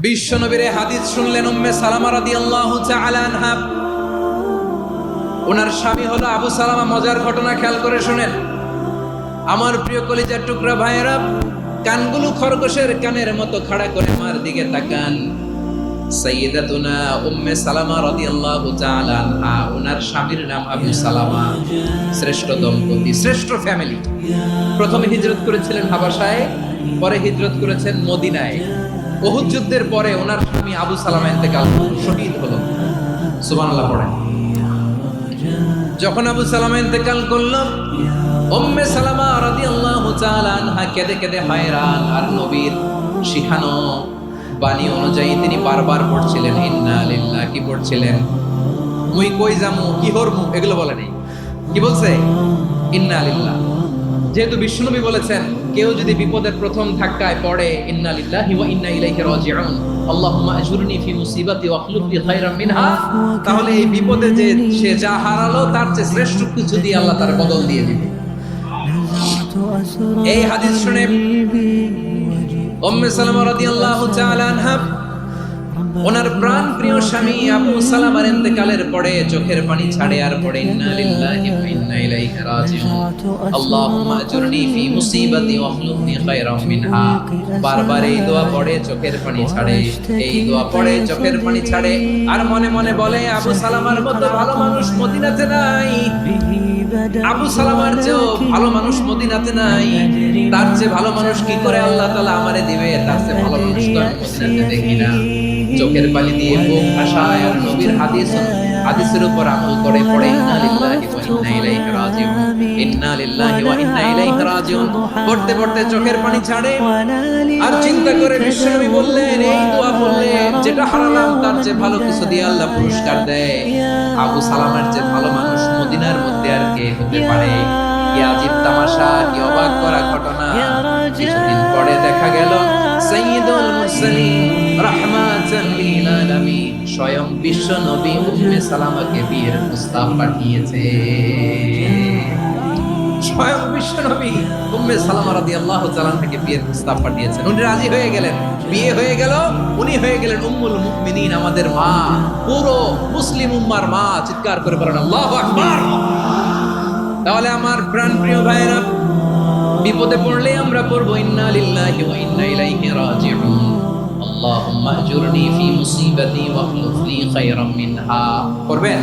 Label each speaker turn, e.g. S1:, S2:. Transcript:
S1: বিশ্বনবীর হাদিস শুনলেন উম্মে সালামা রাদিয়াল্লাহু তাআলা আনহা। ওনার স্বামী হলো আবু সালামা। মজার ঘটনা খেয়াল করে শুনেন আমার প্রিয় কলিজার টুকরা ভাইয়েরা। কানগুলো খরগোশের কানের মতো খাড়া করে মার দিকে তাকান। সাইয়্যিদাতুনা উম্মে সালামা রাদিয়াল্লাহু তাআলা আনহা, ওনার স্বামীর নাম আবু সালামা। শ্রেষ্ঠ দম্পতি, শ্রেষ্ঠ ফ্যামিলি। প্রথমে হিজরত করেছিলেন হাবাসায়, পরে হিজরত করেছেন মদিনায়। উহুদ যুদ্ধের পরে ওনার স্বামী আবু সালামা ইন্তেকাল, শহীদ হলো। সুবহানাল্লাহ পড়েন। যখন আবু সালামা ইন্তেকাল করল, উম্মে সালামা রাদিয়াল্লাহু তাআলা আনহা কেঁদে কেঁদে হায়রান। আর নবীর শিখানো বাণী অনুযায়ী তিনি বারবার পড়ছিলেন ইন্না লিল্লাহ। কি পড়ছিলেন? মুই কই যামু, কি হরমু, এগুলো বলে নেই। কি বলছে? ইন্না লিল্লাহ। যেহেতু বিশ্বনবী বলেছেন কেউ যদি বিপদের প্রথম ধাক্কায় পড়ে ইন্না লিল্লাহি ওয়া ইন্না ইলাইহি রাজিউন, আল্লাহুম্মা আজুরনি ফি মুসিবাতি ওয়া আখলুফ লি খায়রাম মিনহা, তাহলে এই বিপদে যে সে যা হারালো তার চেয়ে শ্রেষ্ঠ কিছু দিয়ে আল্লাহ তার বদল দিয়ে দিবে। এই হাদিস শুনে উম্মে সালামা রাদিয়াল্লাহু তাআলা আনহা ওনার প্রাণ প্রিয় স্বামী আবু সালামার ইন্তেকালের পরে চোখের পানি ছাড়ে আর পড়ে ইন্না লিল্লাহি ওয়া ইন্না ইলাইহি রাজিউন, আল্লাহুম্মা আজুরনি ফি মুসিবাতি ওয়া আখলুফনি খায়রাম মিনহা। বারবার এই দোয়া পড়ে চোখের পানি ছাড়ে, এই দোয়া পড়ে চোখের পানি ছাড়ে। আর মনে মনে বলে আবু সালামার মতো ভালো মানুষ মদিনাতে নাই, আবু সালামার চেয়েও ভালো মানুষ মদিনাতে নাই। তার চেয়ে ভালো মানুষ কি করে আল্লাহ তাআলা আমারে দিবে? তার চেয়ে ভালো মানুষ তো আমি মদিনাতে দেখি না। চোখের পানি দিয়ে বুক ভাসায় আর নবীর হাদিসের উপর আমল করে পড়ে ইন্না লিল্লাহি ওয়া ইন্না ইলাইহি রাজিউন, ইন্না লিল্লাহি ওয়া ইন্না ইলাইহি রাজিউন। পড়তে পড়তে চোখের পানি ছাড়ে আর চিন্তা করে বিশ্বনবী বললেন এই দোয়া পড়লে যেটা হারালাম তার চেয়ে ভালো কিছু দিয়ে আল্লাহ পুরস্কার দেয়। আবু সালামার চেয়ে ভালো মানুষ মদিনার মধ্যে আর কে হতে পারে? কি আজীব তামাশা, কি অবাক করা ঘটনা। কিছুদিন পরে দেখা গেল সাইয়্যিদুল মুরসালিন রাহমাতাল লিল আলামিন স্বয়ং বিশ্ব নবী উম্মে সালামাকে বিয়ের প্রস্তাব পাঠিয়েছে। স্বয়ং বিশ্ব নবী উম্মে সালামা রাদিয়াল্লাহু তাআলা থেকে বিয়ের প্রস্তাব পাঠিয়েছেন। উনি রাজি হয়ে গেলেন, বিয়ে হয়ে গেল। উনি হয়ে গেলেন উম্মুল মুমিনিন, আমাদের মা, পুরো মুসলিম উম্মার মা। চিৎকার করে বলেন আল্লাহু আকবার। তাহলে আমার প্রাণপ্রিয় ভাইরা, বিপদে পড়লে আমরা পড়ব ইন্না লিল্লাহি ওয়া ইন্না ইলাইহি রাজিউন, আল্লাহুম্মা আজুরনি ফি মুসিবাতি ওয়া আখলুফ লি খায়রাম মিনহা। পড়বেন।